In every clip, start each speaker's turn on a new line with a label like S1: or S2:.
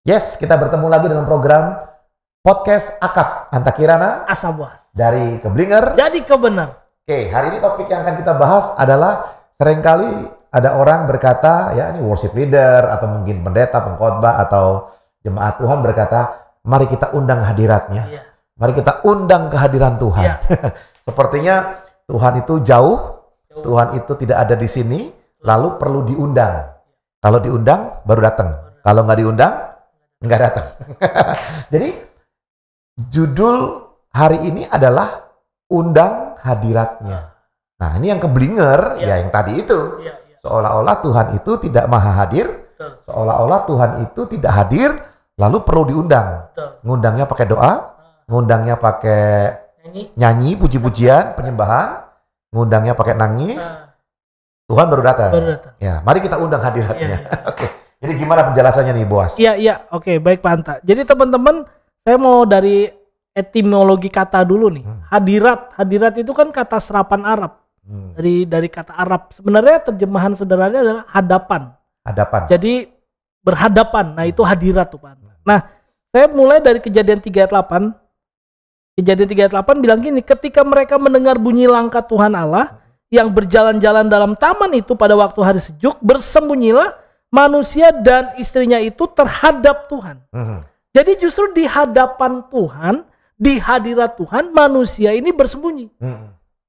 S1: Yes, kita bertemu lagi dengan program Podcast Akad Antakirana
S2: Asabuas.
S1: Dari Keblinger
S2: Jadi kebenar.
S1: Oke, hari ini topik yang akan kita bahas adalah seringkali ada orang berkata, ya ini worship leader atau mungkin pendeta, pengkhotbah atau jemaat Tuhan berkata, mari kita undang hadiratnya.
S2: Iya.
S1: Mari kita undang kehadiran Tuhan.
S2: Iya.
S1: Sepertinya Tuhan itu jauh, Tuhan itu tidak ada di sini, lalu perlu diundang. Kalau diundang baru datang. Kalau nggak diundang, nggak datang. Jadi judul hari ini adalah undang hadiratnya. Nah ini yang Keblinger, ya yang tadi itu. Seolah-olah Tuhan itu tidak maha hadir, seolah-olah Tuhan itu tidak hadir, lalu perlu diundang. Ngundangnya pakai doa, ngundangnya pakai nyanyi, puji-pujian, penyembahan, ngundangnya pakai nangis, Tuhan baru datang. Ya, mari kita undang hadiratnya. Oke. Jadi gimana penjelasannya nih, Boas?
S2: Iya. Oke, baik Pak Anta. Jadi teman-teman, saya mau dari etimologi kata dulu nih. Hadirat itu kan kata serapan Arab. Dari kata Arab. Sebenarnya terjemahan sederhananya adalah hadapan. Jadi berhadapan. Nah, itu hadirat tuh, Pak Anta. Nah, saya mulai dari Kejadian 3 ayat 8. Kejadian 3 ayat 8 bilang gini, ketika mereka mendengar bunyi langkah Tuhan Allah yang berjalan-jalan dalam taman itu pada waktu hari sejuk, bersembunyilah manusia dan istrinya itu terhadap Tuhan. Jadi justru di hadapan Tuhan, di hadirat Tuhan, manusia ini bersembunyi.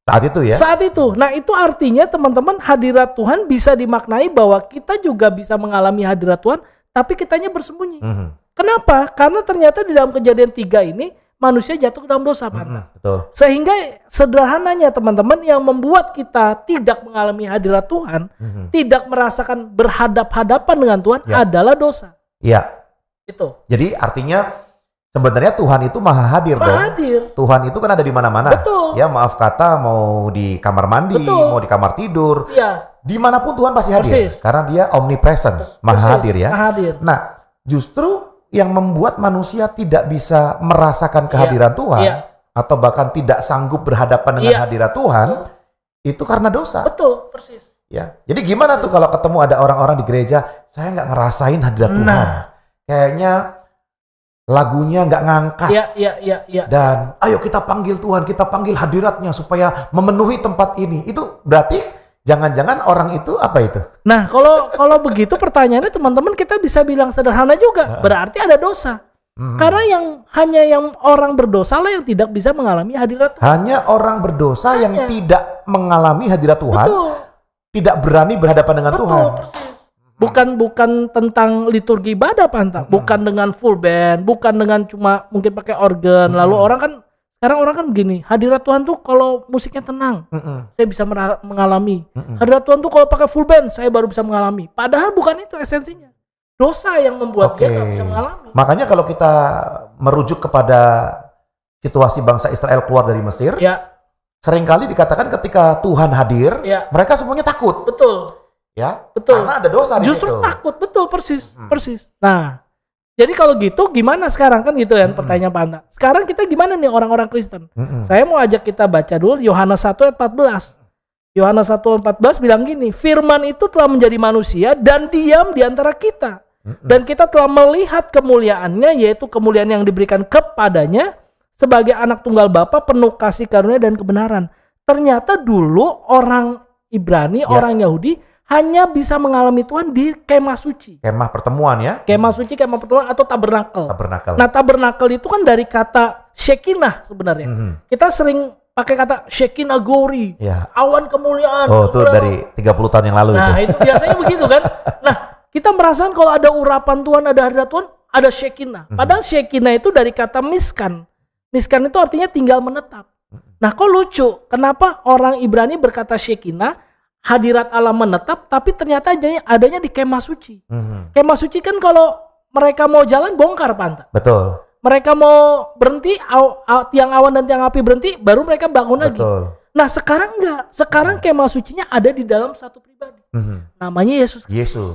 S1: Saat itu ya?
S2: Saat itu. Nah itu artinya teman-teman, hadirat Tuhan bisa dimaknai bahwa kita juga bisa mengalami hadirat Tuhan, tapi kitanya bersembunyi. Kenapa? Karena ternyata di dalam Kejadian 3 ini, manusia jatuh ke dalam dosa, Pak.
S1: Betul.
S2: Sehingga sederhananya teman-teman, yang membuat kita tidak mengalami hadirat Tuhan, tidak merasakan berhadap-hadapan dengan Tuhan adalah dosa.
S1: Iya.
S2: Itu.
S1: Jadi artinya sebenarnya Tuhan itu maha hadir dong.
S2: Hadir.
S1: Tuhan itu kan ada di mana-mana.
S2: Betul.
S1: Ya maaf kata, mau di kamar mandi, mau di kamar tidur, dimanapun Tuhan pasti hadir. Karena dia omnipresent, maha hadir ya.
S2: Hadir.
S1: Nah justru yang membuat manusia tidak bisa merasakan kehadiran Tuhan atau bahkan tidak sanggup berhadapan dengan hadirat Tuhan itu karena dosa.
S2: Betul, persis.
S1: Ya, jadi gimana tuh kalau ketemu ada orang-orang di gereja, saya nggak ngerasain hadirat Tuhan, kayaknya lagunya nggak ngangkat. Dan ayo kita panggil Tuhan, kita panggil hadiratnya supaya memenuhi tempat ini. Itu berarti jangan-jangan orang itu apa itu?
S2: Nah, kalau begitu pertanyaannya teman-teman, kita bisa bilang sederhana juga. Berarti ada dosa. Karena hanya yang orang berdosa lah yang tidak bisa mengalami hadirat Tuhan.
S1: Hanya orang berdosa yang tidak mengalami hadirat Tuhan.
S2: Betul.
S1: Tidak berani berhadapan dengan Tuhan.
S2: Persis. Bukan tentang liturgi ibadah, Pak. Bukan dengan full band, bukan dengan cuma mungkin pakai organ. Lalu sekarang orang kan begini, hadirat Tuhan tuh kalau musiknya tenang, saya bisa mengalami. Hadirat Tuhan tuh kalau pakai full band, saya baru bisa mengalami. Padahal bukan itu esensinya. Dosa yang membuat dia nggak bisa mengalami.
S1: Makanya kalau kita merujuk kepada situasi bangsa Israel keluar dari Mesir, seringkali dikatakan ketika Tuhan hadir, mereka semuanya takut.
S2: Betul.
S1: Ya,
S2: betul.
S1: Karena ada dosa di situ.
S2: Justru takut, betul, persis. Nah, jadi kalau gitu gimana sekarang kan gitu ya pertanyaan Pak Anta. Sekarang kita gimana nih orang-orang Kristen? Saya mau ajak kita baca dulu Yohanes 1 ayat 14. Yohanes 1 ayat 14 bilang gini, firman itu telah menjadi manusia dan diam di antara kita. Dan kita telah melihat kemuliaannya, yaitu kemuliaan yang diberikan kepadanya sebagai anak tunggal Bapa, penuh kasih karunia dan kebenaran. Ternyata dulu orang Ibrani, orang Yahudi hanya bisa mengalami Tuhan di kemah suci.
S1: Kemah pertemuan ya.
S2: Kemah suci, kemah pertemuan atau tabernakel. Nah, tabernakel itu kan dari kata Shekinah sebenarnya. Kita sering pakai kata Shekinah glory. Awan kemuliaan.
S1: Oh, itu dari 30 tahun yang lalu itu.
S2: Nah, itu biasanya begitu kan. Nah, kita merasakan kalau ada urapan Tuhan, ada hadirat Tuhan, ada Shekinah. Padahal Shekinah itu dari kata miskan. Miskan itu artinya tinggal menetap. Nah, kok lucu. Kenapa orang Ibrani berkata Shekinah? Hadirat Allah menetap, tapi ternyata adanya di kemah suci. Kemah suci kan kalau mereka mau jalan bongkar, Pak.
S1: Betul.
S2: Mereka mau berhenti, tiang awan dan tiang api berhenti, baru mereka bangun lagi. Nah sekarang enggak. Sekarang kemah sucinya ada di dalam satu pribadi. Namanya Yesus.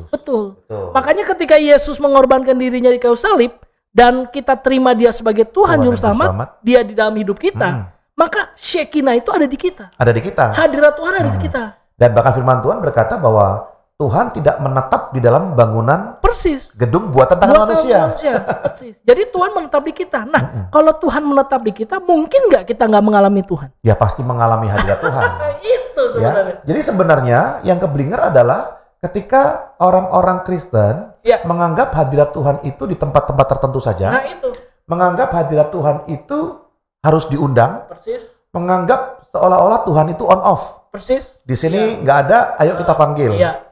S2: Betul. Makanya ketika Yesus mengorbankan dirinya di kayu salib, dan kita terima dia sebagai Tuhan Juru Selamat, dia di dalam hidup kita, maka Shekinah itu ada di kita.
S1: Ada di kita.
S2: Hadirat Tuhan ada di kita.
S1: Dan bahkan firman Tuhan berkata bahwa Tuhan tidak menetap di dalam bangunan
S2: Persis.
S1: gedung buatan tangan manusia.
S2: Persis. Jadi Tuhan menetap di kita. Nah, kalau Tuhan menetap di kita, mungkin nggak kita nggak mengalami Tuhan?
S1: Ya pasti mengalami hadirat Tuhan.
S2: Itu sebenarnya.
S1: Ya. Jadi sebenarnya yang keblinger adalah ketika orang-orang Kristen menganggap hadirat Tuhan itu di tempat-tempat tertentu saja.
S2: Nah itu.
S1: Menganggap hadirat Tuhan itu harus diundang.
S2: Persis.
S1: Menganggap seolah-olah Tuhan itu on off.
S2: Persis.
S1: Di sini nggak ada, ayo kita panggil.
S2: Iya.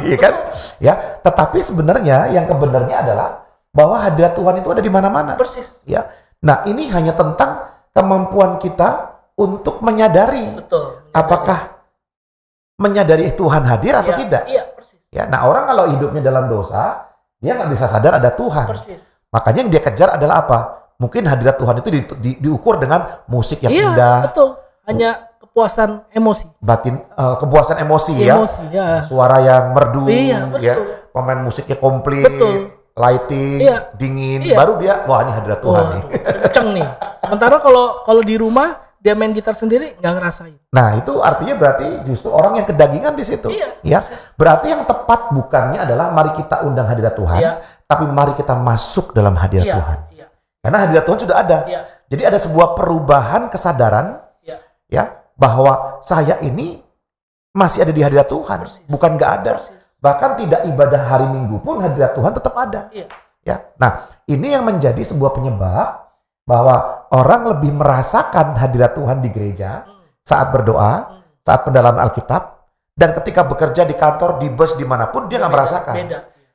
S1: Iya kan? Ya, tetapi sebenarnya yang kebenarnya adalah bahwa hadirat Tuhan itu ada di mana-mana.
S2: Persis.
S1: Ya. Nah, ini hanya tentang kemampuan kita untuk menyadari.
S2: Betul.
S1: Apakah menyadari Tuhan hadir atau tidak?
S2: Iya, persis.
S1: Ya, nah orang kalau hidupnya dalam dosa, dia nggak bisa sadar ada Tuhan.
S2: Persis.
S1: Makanya yang dia kejar adalah apa? Mungkin hadirat Tuhan itu diukur dengan musik yang indah.
S2: Betul. Hanya kepuasan emosi.
S1: Kepuasan emosi ya. Suara yang merdu, ya. Pemain musiknya komplit, lighting, dingin, baru dia, wah ini hadirat Tuhan nih.
S2: Kenceng nih. Sementara kalau di rumah dia main gitar sendiri nggak ngerasain.
S1: Nah itu artinya berarti justru orang yang kedagingan di situ. Ya. Berarti yang tepat bukannya adalah mari kita undang hadirat Tuhan, tapi mari kita masuk dalam hadirat Tuhan. Karena hadirat Tuhan sudah ada. Jadi ada sebuah perubahan kesadaran, ya. Bahwa saya ini masih ada di hadirat Tuhan, bukan nggak ada. Bahkan tidak ibadah hari Minggu pun hadirat Tuhan tetap ada. Ya, nah ini yang menjadi sebuah penyebab bahwa orang lebih merasakan hadirat Tuhan di gereja saat berdoa, saat pendalaman Alkitab, dan ketika bekerja di kantor, di bus, dimanapun dia nggak merasakan.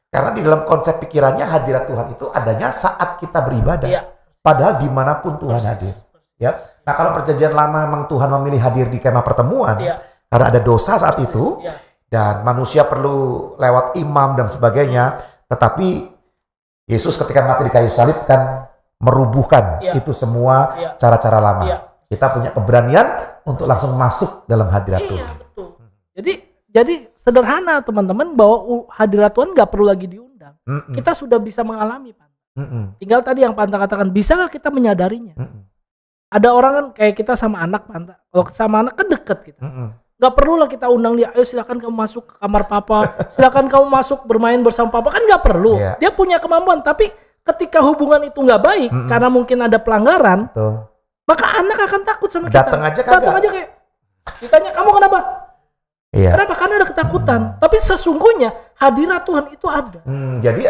S1: Karena di dalam konsep pikirannya hadirat Tuhan itu adanya saat kita beribadah, padahal dimanapun Tuhan hadir. Ya. Nah kalau perjanjian lama memang Tuhan memilih hadir di kemah pertemuan karena ada dosa saat itu dan manusia perlu lewat imam dan sebagainya, tetapi Yesus ketika mati di kayu salib kan merubuhkan itu semua cara-cara lama. Kita punya keberanian untuk langsung masuk dalam hadirat Tuhan.
S2: Betul. Jadi sederhana teman-teman bahwa hadirat Tuhan nggak perlu lagi diundang. Kita sudah bisa mengalami, Pak. Tinggal tadi yang Panta katakan, bisa nggak kita menyadarinya? Ada orang kan kayak kita sama anak, Panta. Kalau sama anak kan deket kita. Gak perlu lah kita undang dia, ayo silakan kamu masuk ke kamar papa, silakan kamu masuk bermain bersama papa, kan gak perlu. Dia punya kemampuan, tapi ketika hubungan itu gak baik, karena mungkin ada pelanggaran, maka anak akan takut sama kita.
S1: Datang aja
S2: kayak, ditanya kamu kenapa? Kenapa? Karena ada ketakutan. Tapi sesungguhnya hadirat Tuhan itu ada.
S1: Jadi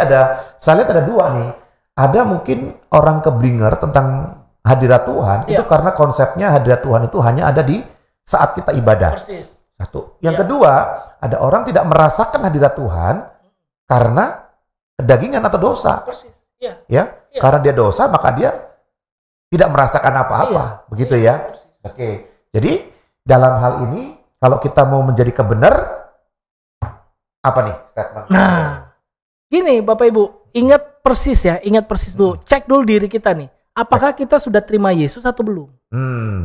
S1: saya lihat ada dua nih. Ada mungkin orang keblinger tentang hadirat Tuhan itu karena konsepnya hadirat Tuhan itu hanya ada di saat kita ibadah.
S2: Persis.
S1: Satu. Yang kedua, ada orang tidak merasakan hadirat Tuhan karena kedagingan atau dosa.
S2: Persis.
S1: Karena dia dosa maka dia tidak merasakan apa-apa, begitu ya. Oke. Jadi dalam hal ini kalau kita mau menjadi kebenar, apa nih statement?
S2: Nah, gini Bapak Ibu, ingat persis dulu, cek dulu diri kita nih. Apakah kita sudah terima Yesus atau belum?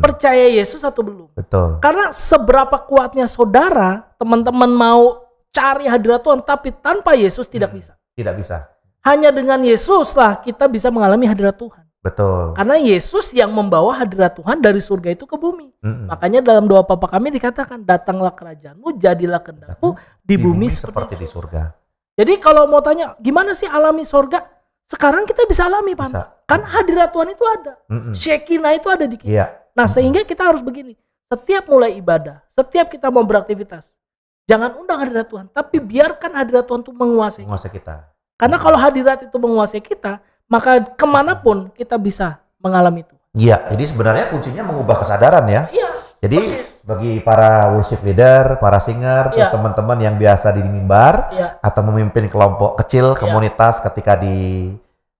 S2: Percaya Yesus atau belum?
S1: Betul.
S2: Karena seberapa kuatnya saudara, teman-teman mau cari hadirat Tuhan, tapi tanpa Yesus tidak bisa.
S1: Tidak bisa.
S2: Hanya dengan Yesus lah kita bisa mengalami hadirat Tuhan.
S1: Betul.
S2: Karena Yesus yang membawa hadirat Tuhan dari surga itu ke bumi. Makanya dalam doa Bapa kami dikatakan, datanglah kerajaanmu, jadilah kehendakmu di bumi seperti di surga. Jadi kalau mau tanya, gimana sih alami surga? Sekarang kita bisa alami, Pak. Kan hadirat Tuhan itu ada. Shekinah itu ada di kita. Nah, sehingga kita harus begini. Setiap mulai ibadah, setiap kita mau beraktivitas, jangan undang hadirat Tuhan, tapi biarkan hadirat Tuhan itu menguasai
S1: kita.
S2: Karena kalau hadirat itu menguasai kita, maka kemanapun kita bisa mengalami itu.
S1: Iya, jadi sebenarnya kuncinya mengubah kesadaran ya.
S2: Iya.
S1: Jadi bagi para worship leader, para singer, terus teman-teman yang biasa di mimbar atau memimpin kelompok kecil, komunitas ketika di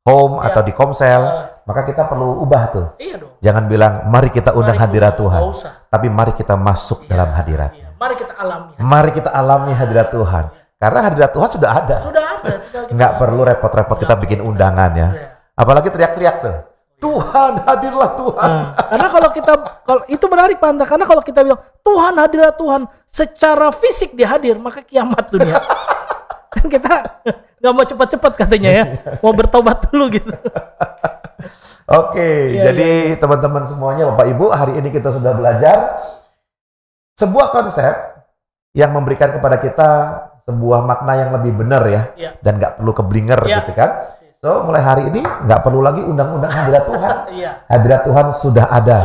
S1: home atau di komsel, maka kita perlu ubah tuh. Jangan bilang mari kita undang hadirat Tuhan, tapi mari kita masuk dalam hadiratnya.
S2: Mari kita alami.
S1: Mari kita alami hadirat Tuhan. Karena hadirat Tuhan sudah ada. Nggak perlu repot-repot kita bikin undangan ya. Apalagi teriak-teriak tuh. Tuhan, hadirlah Tuhan.
S2: Karena kalau itu menarik Panta, karena kalau kita bilang Tuhan hadirlah Tuhan, secara fisik dia hadir, maka kiamat dunia. Kan kita nggak mau cepat-cepat katanya ya, mau bertobat dulu gitu.
S1: Oke, jadi teman-teman semuanya, Bapak Ibu, hari ini kita sudah belajar sebuah konsep yang memberikan kepada kita sebuah makna yang lebih benar ya, dan nggak perlu keblinger gitu kan. So mulai hari ini nggak perlu lagi undang-undang hadirat Tuhan. Hadirat Tuhan sudah ada.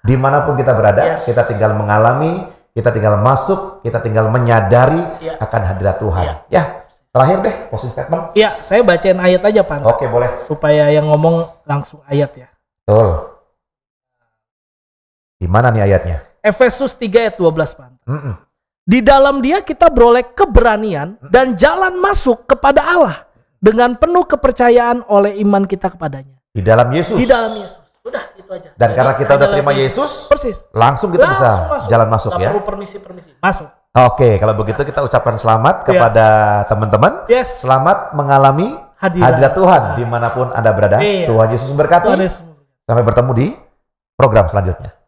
S1: Dimanapun kita berada, kita tinggal mengalami, kita tinggal masuk, kita tinggal menyadari akan hadirat Tuhan. Ya, terakhir deh closing statement.
S2: Iya, saya bacain ayat aja Pak.
S1: Oke, boleh.
S2: Supaya yang ngomong langsung ayat ya.
S1: Betul. Di mana nih ayatnya?
S2: Efesus 3 ayat 12 Pak. Di dalam Dia kita beroleh keberanian dan jalan masuk kepada Allah dengan penuh kepercayaan oleh iman kita kepadanya.
S1: Di dalam Yesus.
S2: Di dalam Yesus. Udah itu aja.
S1: Dan karena kita udah terima Yesus,
S2: persis.
S1: Langsung kita bisa jalan masuk ya.
S2: Nggak perlu permisi. Masuk.
S1: Oke, kalau begitu kita ucapkan selamat kepada teman-teman. Selamat mengalami hadirat Tuhan dimanapun Anda berada. Tuhan Yesus memberkati. Sampai bertemu di program selanjutnya.